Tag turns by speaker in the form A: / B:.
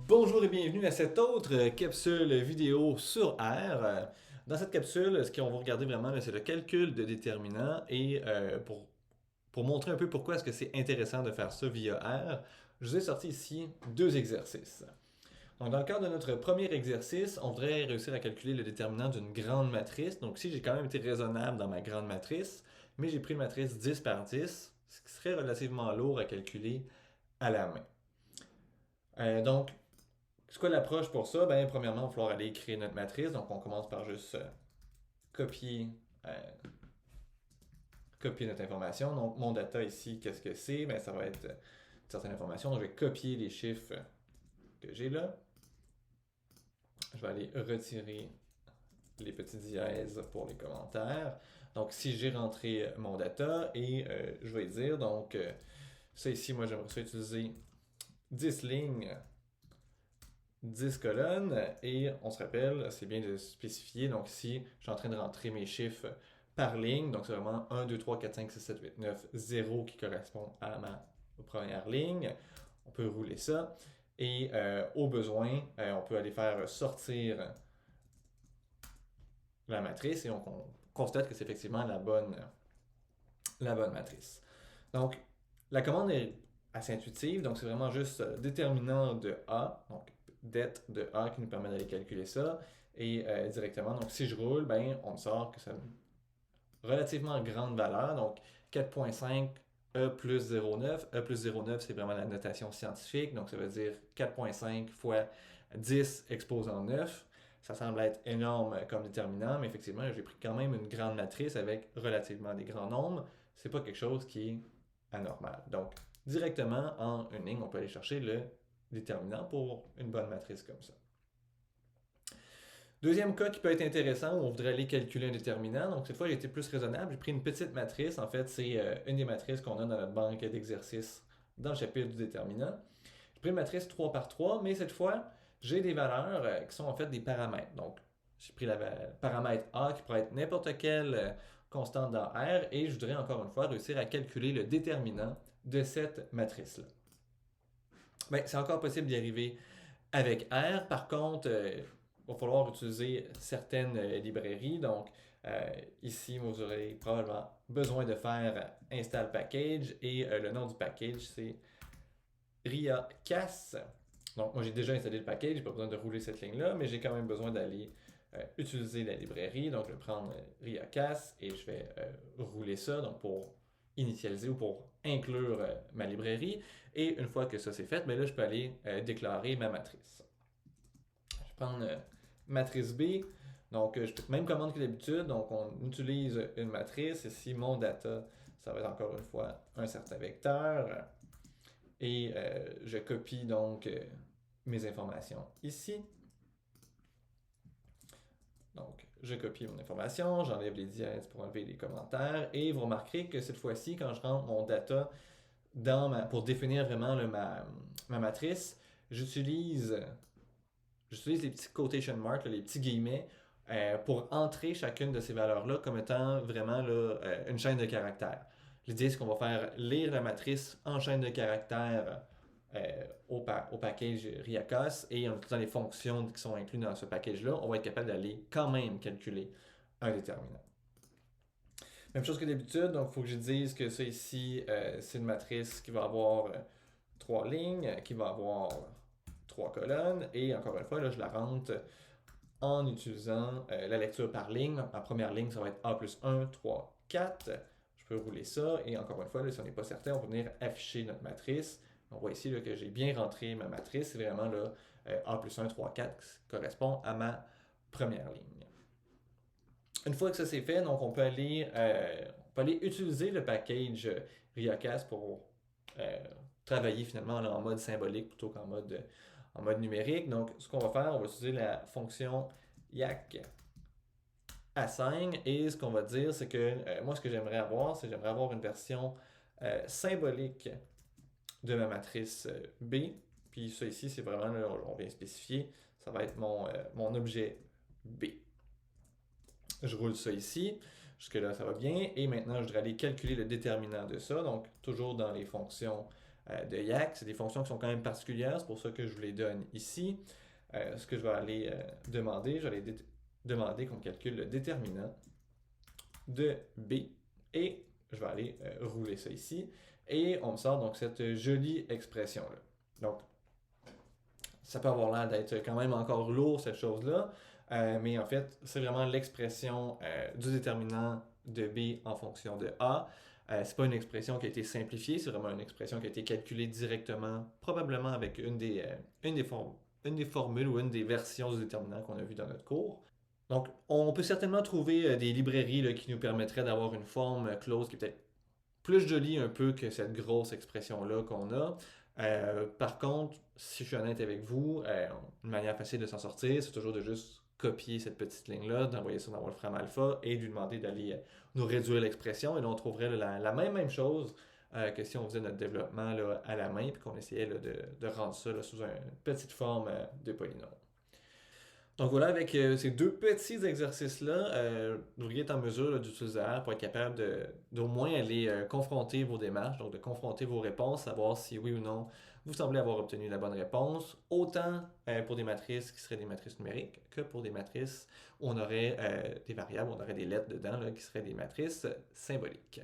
A: Bonjour et bienvenue à cette autre capsule vidéo sur R. Dans cette capsule, ce qu'on va regarder vraiment, c'est le calcul de déterminants et pour montrer un peu pourquoi est-ce que c'est intéressant de faire ça via R, je vous ai sorti ici deux exercices. Donc, dans le cadre de notre premier exercice, on voudrait réussir à calculer le déterminant d'une grande matrice. Donc, ici, j'ai quand même été raisonnable dans ma grande matrice, mais j'ai pris une matrice 10 par 10, ce qui serait relativement lourd à calculer à la main. Donc, c'est quoi l'approche pour ça? Ben, premièrement, il va falloir aller créer notre matrice. Donc, on commence par juste copier, euh, copier notre information. Donc, mon data ici, qu'est-ce que c'est? Ben, ça va être une certaine information. Donc, je vais copier les chiffres que j'ai là. Je vais aller retirer les petits dièses pour les commentaires. Donc, si j'ai rentré mon data et je vais dire, donc, ça ici, moi, j'aimerais ça utiliser 10 lignes 10 colonnes et on se rappelle, c'est bien de spécifier. Donc ici, je suis en train de rentrer mes chiffres par ligne. Donc c'est vraiment 1, 2, 3, 4, 5, 6, 7, 8, 9, 0 qui correspond à ma première ligne. On peut rouler ça. Et au besoin, on peut aller faire sortir la matrice et on constate que c'est effectivement la bonne matrice. Donc la commande est assez intuitive. Donc c'est vraiment juste déterminant de A. Donc dette de A qui nous permet d'aller calculer ça. Et directement, donc si je roule, ben, on me sort que ça a une relativement grande valeur. Donc 4.5 E plus 0,9. E plus 0,9, c'est vraiment la notation scientifique. Donc ça veut dire 4.5 fois 10 exposant 9. Ça semble être énorme comme déterminant, mais effectivement, j'ai pris quand même une grande matrice avec relativement des grands nombres. C'est pas quelque chose qui est anormal. Donc, directement en une ligne, on peut aller chercher le déterminant pour une bonne matrice comme ça. Deuxième cas qui peut être intéressant où on voudrait aller calculer un déterminant. Donc, cette fois, j'ai été plus raisonnable. J'ai pris une petite matrice. En fait, c'est une des matrices qu'on a dans notre banque d'exercices dans le chapitre du déterminant. J'ai pris une matrice 3 par 3, mais cette fois, j'ai des valeurs qui sont en fait des paramètres. Donc, j'ai pris le paramètre A qui pourrait être n'importe quelle constante dans R et je voudrais encore une fois réussir à calculer le déterminant de cette matrice-là. Ben, c'est encore possible d'y arriver avec R. Par contre, il va falloir utiliser certaines librairies. Donc, ici, vous aurez probablement besoin de faire install package et le nom du package, c'est RiaCas. Donc, moi, j'ai déjà installé le package, j'ai pas besoin de rouler cette ligne-là, mais j'ai quand même besoin d'aller utiliser la librairie. Donc, je vais prendre RiaCas et je vais rouler ça donc pour initialiser ou pour inclure ma librairie. Et une fois que ça c'est fait, ben là, je peux aller déclarer ma matrice. Je vais prendre matrice B. Donc, je fais même commande que d'habitude. Donc, on utilise une matrice. Ici, mon data, ça va être encore une fois un certain vecteur. Et je copie donc mes informations ici. Donc, je copie mon information, j'enlève les dièses pour enlever les commentaires. Et vous remarquerez que cette fois-ci, quand je rentre mon data pour définir vraiment ma matrice, j'utilise les petits quotation marks, les petits guillemets, pour entrer chacune de ces valeurs-là comme étant vraiment là, une chaîne de caractères. L'idée, c'est qu'on va faire lire la matrice en chaîne de caractères au package RiaCos et en utilisant les fonctions qui sont incluses dans ce package-là, on va être capable d'aller quand même calculer un déterminant. Même chose que d'habitude, donc il faut que je dise que ça ici, c'est une matrice qui va avoir trois lignes, qui va avoir trois colonnes, et encore une fois, là, je la rentre en utilisant la lecture par ligne. Ma première ligne, ça va être A plus 1, 3, 4. Je peux rouler ça, et encore une fois, là, si on n'est pas certain, on va venir afficher notre matrice. On voit ici là, que j'ai bien rentré ma matrice. C'est vraiment là, A plus 1, 3, 4 qui correspond à ma première ligne. Une fois que ça c'est fait, donc on peut aller utiliser le package RiaCas pour travailler finalement là, en mode symbolique plutôt en mode numérique. Donc, ce qu'on va faire, on va utiliser la fonction yak assign et ce qu'on va dire, c'est que moi, ce que j'aimerais avoir, c'est que j'aimerais avoir une version symbolique de ma matrice B. Puis ça ici, c'est vraiment, là, on vient spécifier, ça va être mon objet B. Je roule ça ici. Jusque-là, ça va bien. Et maintenant, je voudrais aller calculer le déterminant de ça. Donc, toujours dans les fonctions de YAC. C'est des fonctions qui sont quand même particulières, c'est pour ça que je vous les donne ici. Ce que je vais aller demander, je vais aller demander qu'on calcule le déterminant de B et je vais aller rouler ça ici. Et on me sort donc cette jolie expression-là. Donc, ça peut avoir l'air d'être quand même encore lourd, cette chose-là, mais en fait, c'est vraiment l'expression du déterminant de B en fonction de A. C'est pas une expression qui a été simplifiée, c'est vraiment une expression qui a été calculée directement, probablement avec une des formules ou une des versions du déterminant qu'on a vu dans notre cours. Donc, on peut certainement trouver des librairies là, qui nous permettraient d'avoir une forme close qui est peut-être plus jolie un peu que cette grosse expression-là qu'on a. Par contre, si je suis honnête avec vous, une manière facile de s'en sortir, c'est toujours de juste copier cette petite ligne-là, d'envoyer ça dans Wolfram Alpha et de lui demander d'aller nous réduire l'expression. Et là, on trouverait la même chose que si on faisait notre développement là, à la main et qu'on essayait là, de rendre ça là, sous une petite forme de polynôme. Donc voilà, avec ces deux petits exercices-là, vous devriez être en mesure d'utiliser R pour être capable d'au moins aller confronter vos démarches, donc de confronter vos réponses, savoir si oui ou non vous semblez avoir obtenu la bonne réponse, autant pour des matrices qui seraient des matrices numériques que pour des matrices où on aurait des variables, on aurait des lettres dedans là, qui seraient des matrices symboliques.